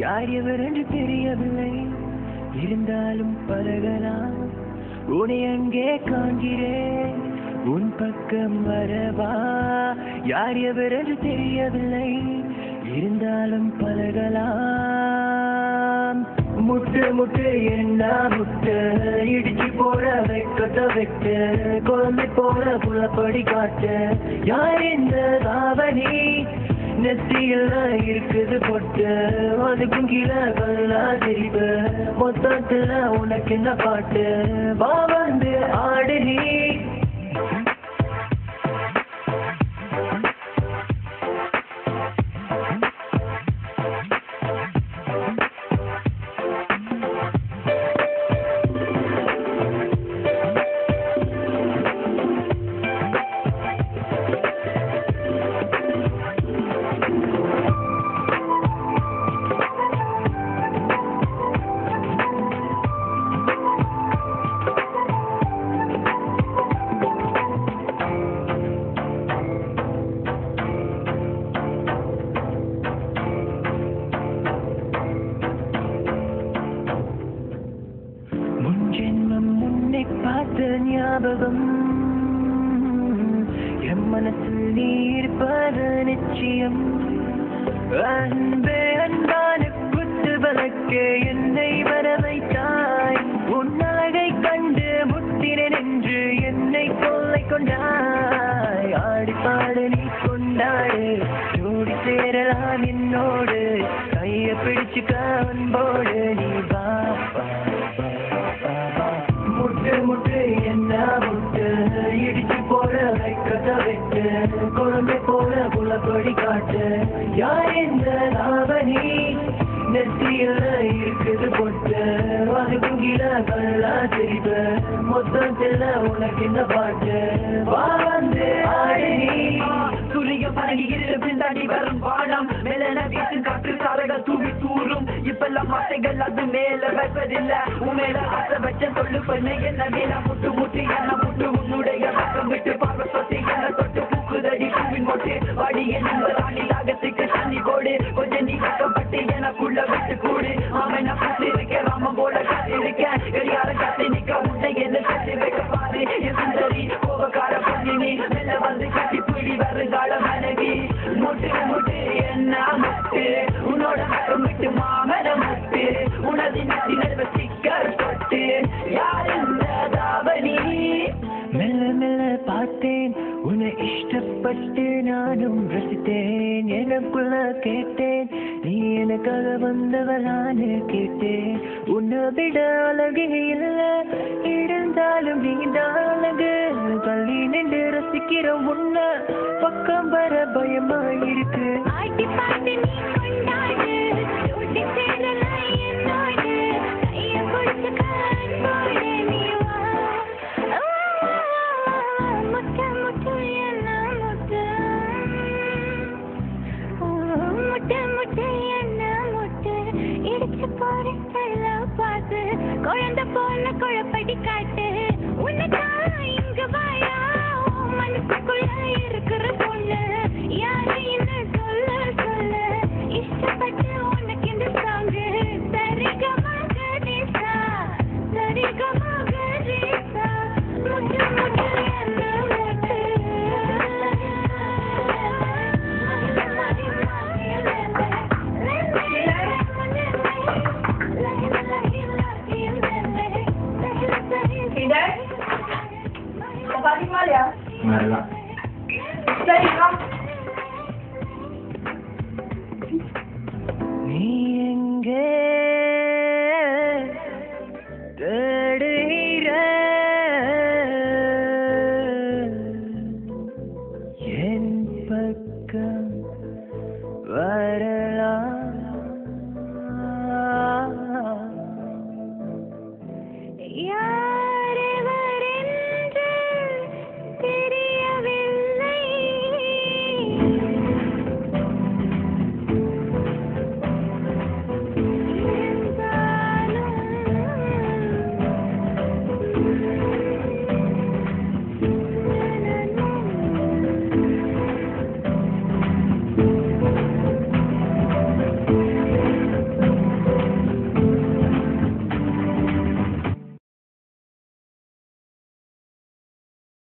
யார் எவர் என்று தெரியவில்லை, இருந்தாலும் பழகலாம். உன்னை அங்கே காண்கிறேன், உன் பக்கம் வரவா. யார் எவர் என்று தெரியவில்லை, இருந்தாலும் பழகலாம். முட்டு முட்டு என்ன முட்டு, இடிச்சு போற வைக்கத்த வைக்க, குழந்தை போற புலப்படி காட்டு. யார் இந்த தாவணி நெத்தியில இருக்குது பொட்டு, அதுக்கும் கீழே கல்லா தெரிவு. மொத்தத்துல உனக்கு என்ன பாட்டு, வா வந்து ஆடு நீ. பார்த்த ஞாபகம் என் மனசில் நீ இருப்பது நிச்சயம். அன்பே அன்பான குத்து வழக்கே என்னை வர வைத்தாய். உன் அழகை கண்டு முத்தினேன் என்று என்னை கொள்ளை கொண்டாய். ஆடி பாடு நீ கொண்டாடு, ஜோடி சேரலாம் என்னோடு. கைய பிடிச்சுக்க அன்போடு நீ வா. முட்டு முட்டு என்ன முட்டு, இடிச்சு போற வைக்கத வைக்க, குழந்தை போல புலப்படி காட்டு. யார் இந்த லாவணி நெத்தியில இருக்குது பொட்டு, அதுக்கும் கீழே கல்லா தெரிவு. மொத்தத்துல உனக்கு என்ன பாட்டு, வா வந்து ஆடு நீ. சூரியன் பழகி இருப்பில் தாண்டி வரும் பாடம், மேலன வீட்டு காற்று சாலைகள் தூவி தூரும். இப்பெல்லாம் ஆசைகள் அது மேல வைப்பதில்ல, உண்மையில ஆசை வச்ச சொல்லு பண்ணு. என்ன வேணா முட்டு முட்டு என்ன முட்டு, உன்னுடைய பக்கம் விட்டு பார்வை சொத்து என்ன தொட்டு பூக்குதடி பூவின் மொட்டு. வாடி என்ன ராணி தாகத்துக்கு தண்ணி போடு, கொஞ்சம் நீ கஷ்டப்பட்டு எனக்குள்ள விட்டு கூடு. அவன் நான் பார்த்து இருக்கேன், ராமன் போல காத்திருக்கேன். கடியார காத்து நிக்க உன்னை என்ன கட்டி வைக்க பாரு. என் சுந்தரி கோபக்கார பொண்ணு நீ, மெல்ல வந்து கட்டி பிடி வருங்கால மனைவி. முட்டு முட்டு என்ன முட்டு, உன்னோட பக்கம் விட்டு மாமன முட்டு. உனது நெத்தி நடுவ சிக்கர் தொட்டு, யார் இந்த தாவணி. மெல்ல மெல்ல பார்த்தேன் உன்னை இஷ்டப்பட்டு, நானும் ரசித்தேன். எனக்குள்ள கேட்டேன், நீ எனக்காக வந்தவளான்னு கேட்டேன். உன்னை விட அழகு இல்ல, இருந்தாலும் நீதான் அழகு. தள்ளி நின்று ரசிக்கிற உன்ன பக்கம் வர பயமா இருக்கு. ஆட்டி பாட்டு நீ கொண்டாடு, ஜோடி சேரலாம் என்னோடு. கைய பிடிச்சுக்க அன்போடு நீ வா. முட்டு முட்டு என்ன முட்டு, முட்டு முட்டு என்ன முட்டு, இடிச்சு போறதெல்லாம் பார்த்து குழந்தை போல குழப்படி காட்டு. உனக்கா இங்க வா. மாதிரிலாம் சரிக்கா